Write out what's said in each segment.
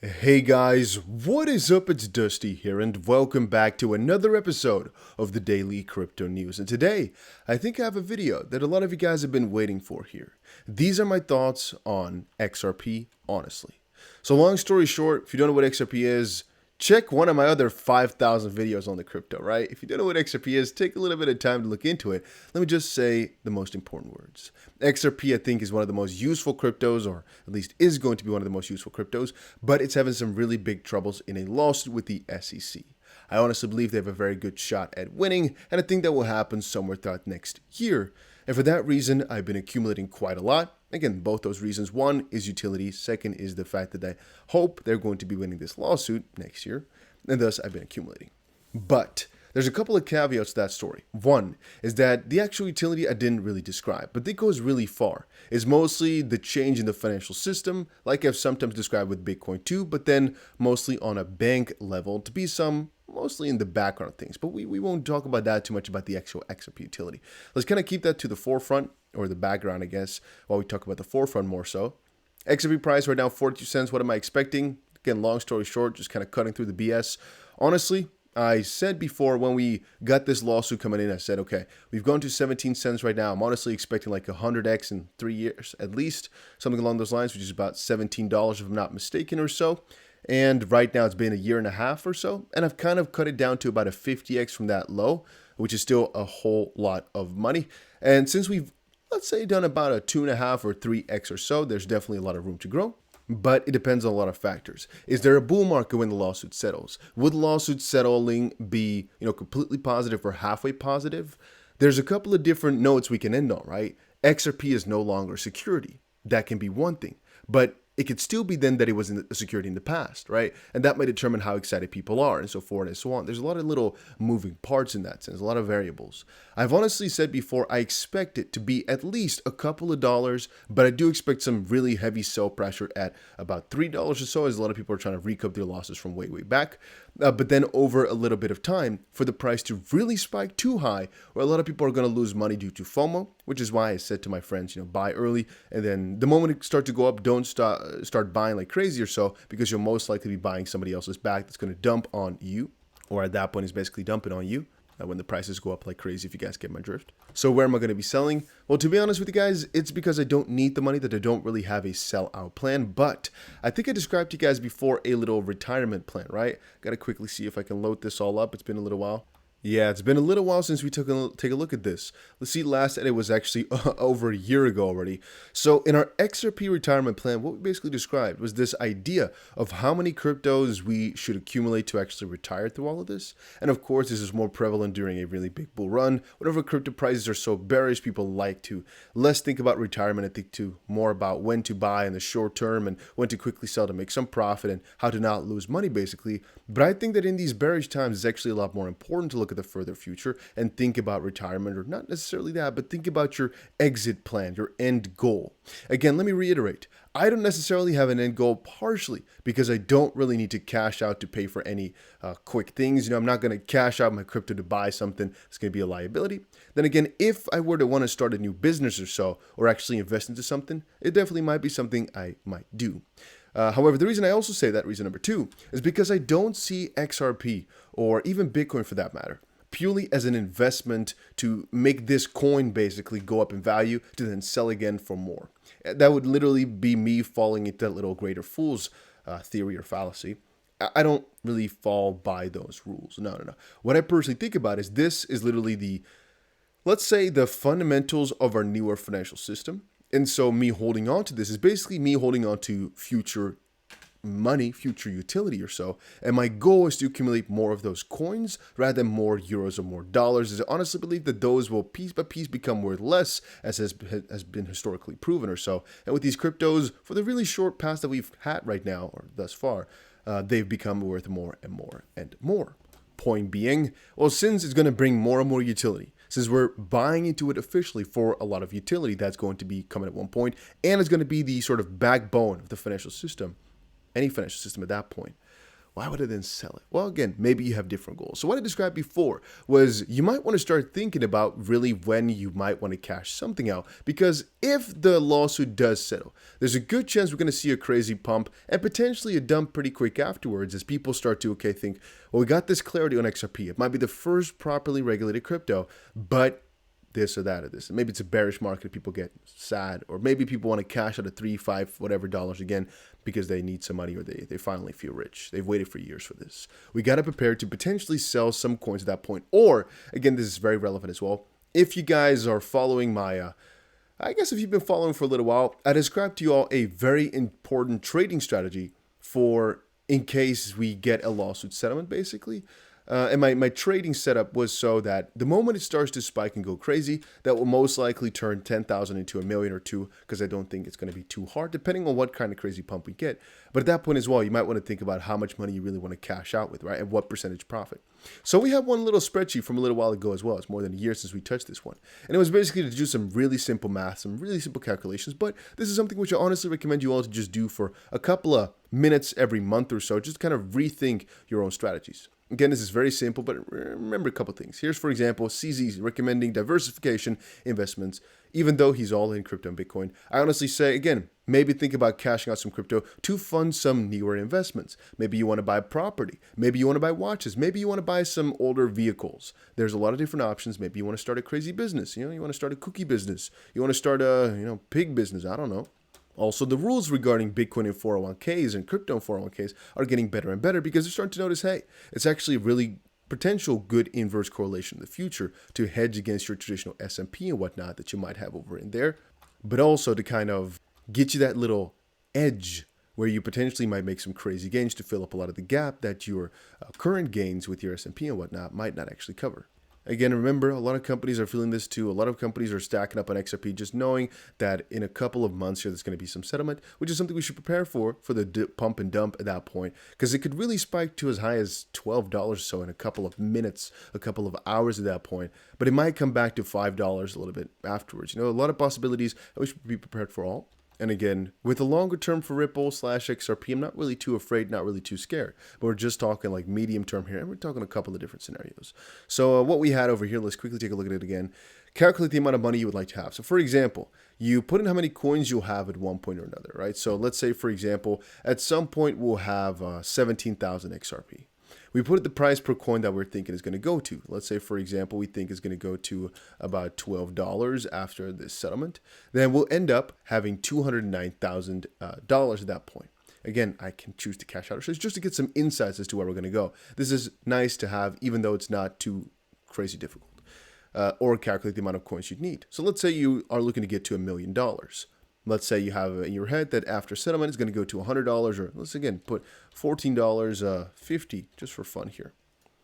Hey guys, what is up? It's Dusty here, and welcome back to another episode of the Daily Crypto News. And today, I think I have a video that a lot of you guys have been waiting for here. These are my thoughts on XRP, honestly. So, long story short, if you don't know what XRP is, check one of my other 5,000 videos on the crypto, right? If you don't know what XRP is, take a little bit of time to look into it. Let me just say the most important words. XRP, I think, is one of the most useful cryptos, or at least is going to be one of the most useful cryptos, but it's having some really big troubles in a lawsuit with the SEC. I honestly believe they have a very good shot at winning, and I think that will happen somewhere throughout next year. And for that reason, I've been accumulating quite a lot. Again, both those reasons. One is utility. Second is the fact that I hope they're going to be winning this lawsuit next year. And thus, I've been accumulating. But there's a couple of caveats to that story. One is that the actual utility I didn't really describe, but it goes really far. It's mostly the change in the financial system, like I've sometimes described with Bitcoin too, but then mostly on a bank level to be some mostly in the background of things. But we won't talk about that too much about the actual XRP utility. Let's kind of keep that to the forefront, or the background, I guess, while we talk about the forefront more so. XRP price right now, 42 cents. What am I expecting? Again, long story short, just kind of cutting through the BS. Honestly, I said before when we got this lawsuit coming in, I said, okay, we've gone to 17 cents right now. I'm honestly expecting like 100x in 3 years at least, something along those lines, which is about $17 if I'm not mistaken or so. And right now it's been a year and a half or so, and I've kind of cut it down to about a 50x from that low, which is still a whole lot of money. And since we've, let's say, done about a 2.5 or 3x or so, there's definitely a lot of room to grow. But it depends on a lot of factors. Is there a bull market when the lawsuit settles? Would the lawsuit settling be, completely positive or halfway positive? There's a couple of different notes we can end on, right? XRP is no longer security. That can be one thing. But it could still be then that it was in the security in the past, right? And that might determine how excited people are and so forth and so on. There's a lot of little moving parts in that sense, a lot of variables. I've honestly said before, I expect it to be at least a couple of dollars, but I do expect some really heavy sell pressure at about $3 or so, as a lot of people are trying to recoup their losses from way back. But then over a little bit of time for the price to really spike too high, where a lot of people are going to lose money due to FOMO, which is why I said to my friends, buy early. And then the moment it starts to go up, don't start buying like crazy or so, because you'll most likely be buying somebody else's back that's going to dump on you, or at that point is basically dumping on you. When the prices go up like crazy, if you guys get my drift. So where am I going to be selling? Well, to be honest with you guys, it's because I don't need the money, that I don't really have a sell out plan. But I think I described to you guys before a little retirement plan, right? Got to quickly see if I can load this all up. It's been a little while. Yeah, it's been a little while since we take a look at this. Let's see, last edit was actually over a year ago already. So in our XRP retirement plan, what we basically described was this idea of how many cryptos we should accumulate to actually retire through all of this. And of course, this is more prevalent during a really big bull run. Whenever crypto prices are so bearish, people like to less think about retirement and think to more about when to buy in the short term and when to quickly sell to make some profit and how to not lose money, basically. But I think that in these bearish times, it's actually a lot more important to look at the further future and think about retirement, or not necessarily that, but think about your exit plan, your end goal. Again, let me reiterate, I don't necessarily have an end goal, partially because I don't really need to cash out to pay for any quick things. I'm not going to cash out my crypto to buy something that's going to be a liability. Then again, if I were to want to start a new business or so, or actually invest into something, it definitely might be something I might do. However, the reason I also say that, reason number two, is because I don't see XRP, or even Bitcoin for that matter, purely as an investment to make this coin basically go up in value to then sell again for more. That would literally be me falling into that little greater fool's theory or fallacy. I don't really fall by those rules. No. What I personally think about is this is literally let's say the fundamentals of our newer financial system. And so me holding on to this is basically me holding on to future money, future utility or so. And my goal is to accumulate more of those coins rather than more euros or more dollars, as I honestly believe that those will piece by piece become worth less, as has been historically proven or so. And with these cryptos, for the really short past that we've had right now, or thus far, they've become worth more and more and more. Point being, well, since it's going to bring more and more utility, since we're buying into it officially for a lot of utility that's going to be coming at one point, and it's going to be the sort of backbone of the financial system, any financial system at that point, Why would I then sell it? Well, again, maybe you have different goals. So what I described before was you might want to start thinking about really when you might want to cash something out, because if the lawsuit does settle, there's a good chance we're going to see a crazy pump and potentially a dump pretty quick afterwards as people start to, think, well, we got this clarity on XRP. It might be the first properly regulated crypto, but this or that or this. Maybe it's a bearish market, people get sad, or maybe people want to cash out at 3, 5, whatever dollars again because they need some money or they finally feel rich. They've waited for years for this. We got to prepare to potentially sell some coins at that point. Or, again, this is very relevant as well. If you guys are following my, I guess if you've been following for a little while, I described to you all a very important trading strategy for in case we get a lawsuit settlement, basically. And my trading setup was so that the moment it starts to spike and go crazy, that will most likely turn 10,000 into a million or two, because I don't think it's going to be too hard, depending on what kind of crazy pump we get. But at that point as well, you might want to think about how much money you really want to cash out with, right? And what percentage profit. So we have one little spreadsheet from a little while ago as well. It's more than a year since we touched this one. And it was basically to do some really simple math, some really simple calculations. But this is something which I honestly recommend you all to just do for a couple of minutes every month or so, just kind of rethink your own strategies. Again, this is very simple, but remember a couple things. Here's, for example, CZ's recommending diversification investments, even though he's all in crypto and Bitcoin. I honestly say, again, maybe think about cashing out some crypto to fund some newer investments. Maybe you want to buy property. Maybe you want to buy watches. Maybe you want to buy some older vehicles. There's a lot of different options. Maybe you want to start a crazy business. You want to start a cookie business. You want to start a, pig business. I don't know. Also, the rules regarding Bitcoin and 401ks and crypto and 401ks are getting better and better because they're starting to notice, hey, it's actually a really potential good inverse correlation in the future to hedge against your traditional S&P and whatnot that you might have over in there, but also to kind of get you that little edge where you potentially might make some crazy gains to fill up a lot of the gap that your current gains with your S&P and whatnot might not actually cover. Again, remember, a lot of companies are feeling this too. A lot of companies are stacking up on XRP, just knowing that in a couple of months here, there's going to be some settlement, which is something we should prepare for the pump and dump at that point, because it could really spike to as high as $12 or so in a couple of minutes, a couple of hours at that point. But it might come back to $5 a little bit afterwards. A lot of possibilities, and we should be prepared for all. And again, with the longer term for Ripple/XRP, I'm not really too afraid, not really too scared. But we're just talking like medium term here, and we're talking a couple of different scenarios. So what we had over here, let's quickly take a look at it again. Calculate the amount of money you would like to have. So for example, you put in how many coins you'll have at one point or another, right? So let's say, for example, at some point we'll have 17,000 XRP. We put the price per coin that we're thinking is going to go to. Let's say, for example, we think is going to go to about $12 after this settlement. Then we'll end up having $209,000 at that point. Again, I can choose to cash out. So it's just to get some insights as to where we're going to go. This is nice to have, even though it's not too crazy difficult. Or calculate the amount of coins you'd need. So let's say you are looking to get to $1 million. Let's say you have in your head that after settlement it's going to go to $100, or let's again put $14.50 just for fun here.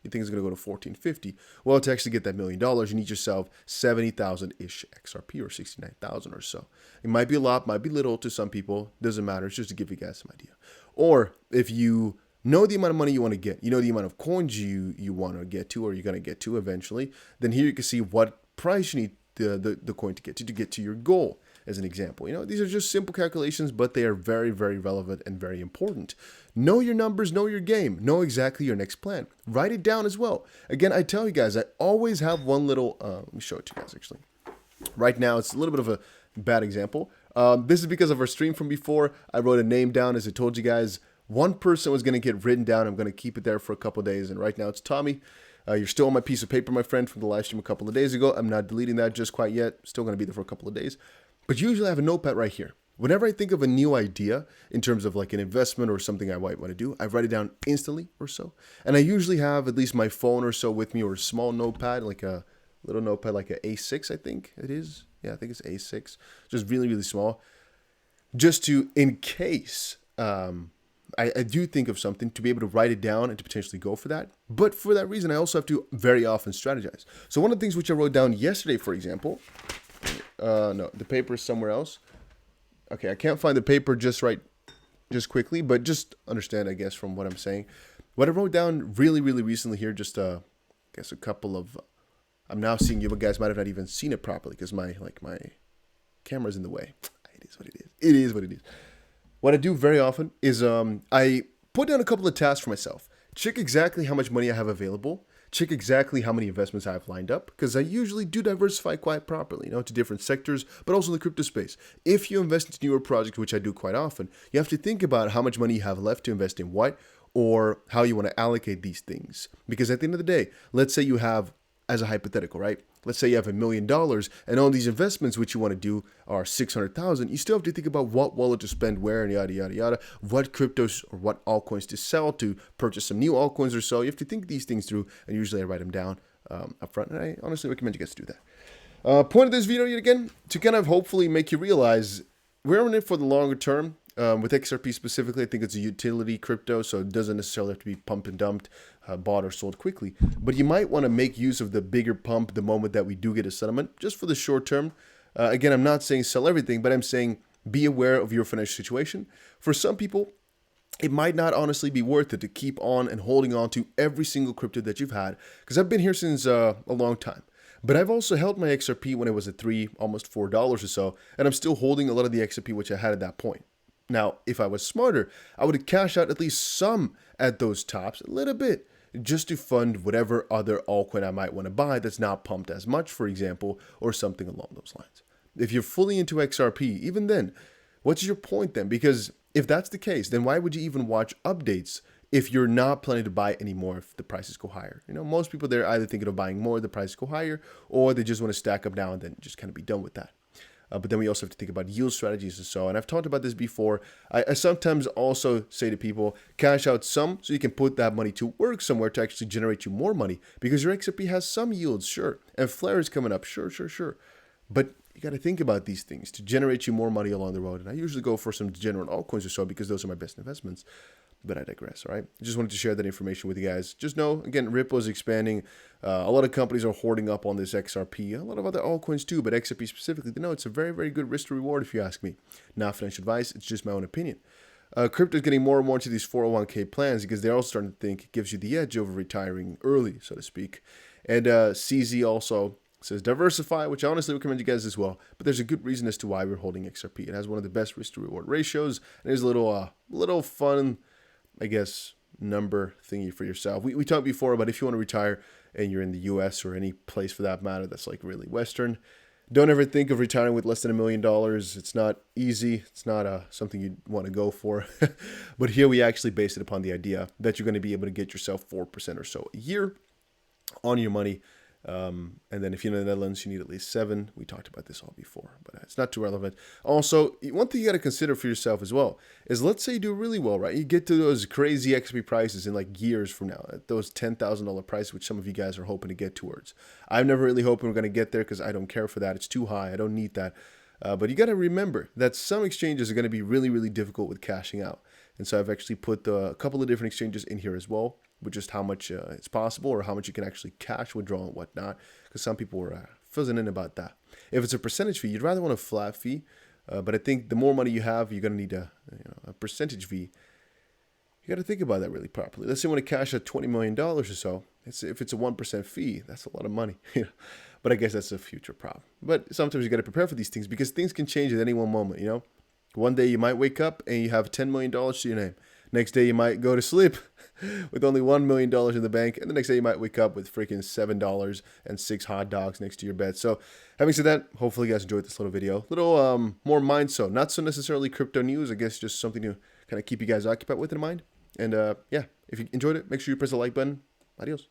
You think it's going to go to $14.50? Well, to actually get that $1 million, you need yourself 70,000-ish XRP, or 69,000 or so. It might be a lot, might be little to some people. Doesn't matter. It's just to give you guys some idea. Or if you know the amount of money you want to get, the amount of coins you want to get to, or you're going to get to eventually, then here you can see what price you need the coin to get to your goal. As an example, these are just simple calculations, but they are very, very relevant and very important. Know your numbers, know your game, know exactly your next plan. Write it down as well. Again, I tell you guys, I always have one little, let me show it to you guys actually. Right now, it's a little bit of a bad example. This is because of our stream from before. I wrote a name down, as I told you guys. One person was going to get written down. I'm going to keep it there for a couple of days, and right now it's Tommy. You're still on my piece of paper, my friend, from the live stream a couple of days ago. I'm not deleting that just quite yet. Still going to be there for a couple of days. But usually I have a notepad right here. Whenever I think of a new idea in terms of like an investment or something I might want to do, I write it down instantly or so. And I usually have at least my phone or so with me, or a small notepad, like a little notepad, like an A6, I think it is. Yeah, I think it's A6. Just really, really small. Just to, in case I do think of something, to be able to write it down and to potentially go for that. But for that reason, I also have to very often strategize. So one of the things which I wrote down yesterday, for example, no, the paper is somewhere else. Okay, I can't find the paper just quickly, but just understand, I guess, from what I'm saying. What I wrote down really, really recently here, just, I guess a couple of, I'm now seeing you, but guys might have not even seen it properly because my camera's in the way. It is what it is. It is what it is. What I do very often is I put down a couple of tasks for myself. Check exactly how much money I have available. Check exactly how many investments I have lined up, because I usually do diversify quite properly, to different sectors, but also in the crypto space. If you invest into newer projects, which I do quite often, you have to think about how much money you have left to invest in what, or how you want to allocate these things. Because at the end of the day, let's say you have, as a hypothetical, right? Let's say you have $1 million and all these investments which you want to do are 600,000. You still have to think about what wallet to spend where and yada, yada, yada, what cryptos or what altcoins to sell to purchase some new altcoins or so. You have to think these things through, and usually I write them down up front, and I honestly recommend you guys to do that. Point of this video yet again, to kind of hopefully make you realize we're in it for the longer term. With XRP specifically, I think it's a utility crypto, so it doesn't necessarily have to be pumped and dumped, bought or sold quickly. But you might want to make use of the bigger pump the moment that we do get a settlement, just for the short term. Again, I'm not saying sell everything, but I'm saying be aware of your financial situation. For some people, it might not honestly be worth it to keep on and holding on to every single crypto that you've had, because I've been here since a long time. But I've also held my XRP when it was at $3, almost $4 or so, and I'm still holding a lot of the XRP which I had at that point. Now, if I was smarter, I would have cashed out at least some at those tops, a little bit, just to fund whatever other altcoin I might want to buy that's not pumped as much, for example, or something along those lines. If you're fully into XRP, even then, what's your point then? Because if that's the case, then why would you even watch updates if you're not planning to buy anymore if the prices go higher? Most people, they're either thinking of buying more, the prices go higher, or they just want to stack up now and then just kind of be done with that. But then we also have to think about yield strategies and so on. I've talked about this before. I sometimes also say to people, cash out some so you can put that money to work somewhere to actually generate you more money, because your XRP has some yields, sure, and flare is coming up, sure. But you got to think about these things to generate you more money along the road. And I usually go for some general altcoins or so because those are my best investments. But I digress, all right? I just wanted to share that information with you guys. Just know, again, Ripple is expanding. A lot of companies are hoarding up on this XRP. A lot of other altcoins too, but XRP specifically, it's a very, very good risk to reward if you ask me. Not financial advice, it's just my own opinion. Crypto is getting more and more into these 401k plans because they're all starting to think it gives you the edge over retiring early, so to speak. And CZ also says diversify, which I honestly recommend you guys as well. But there's a good reason as to why we're holding XRP. It has one of the best risk to reward ratios. And there's a little fun, I guess, number thingy for yourself. We talked before about if you want to retire and you're in the US or any place for that matter that's like really Western, don't ever think of retiring with less than $1 million. It's not easy. It's not something you want to go for. But here we actually base it upon the idea that you're going to be able to get yourself 4% or so a year on your money. And then if you're in the Netherlands, you need at least 7. We talked about this all before, but it's not too relevant. Also, one thing you got to consider for yourself as well is, let's say you do really well, right? You get to those crazy XP prices in like years from now, at those $10,000 price, which some of you guys are hoping to get towards. I'm never really hoping we're going to get there because I don't care for that. It's too high. I don't need that. But you got to remember that some exchanges are going to be really, really difficult with cashing out. And so I've actually put a couple of different exchanges in here as well, with just how much it's possible or how much you can actually cash, withdraw, and whatnot, because some people were fizzing in about that. If it's a percentage fee, you'd rather want a flat fee, but I think the more money you have, you're going to need a percentage fee. You got to think about that really properly. Let's say you want to cash out $20 million or so. If it's a 1% fee, that's a lot of money. But I guess that's a future problem. But sometimes you got to prepare for these things because things can change at any one moment, One day you might wake up and you have $10 million to your name. Next day you might go to sleep with only $1 million in the bank. And the next day you might wake up with freaking $7 and 6 hot dogs next to your bed. So having said that, hopefully you guys enjoyed this little video. Little more mind so. Not so necessarily crypto news. I guess just something to kind of keep you guys occupied with in mind. And yeah, if you enjoyed it, make sure you press the like button. Adios.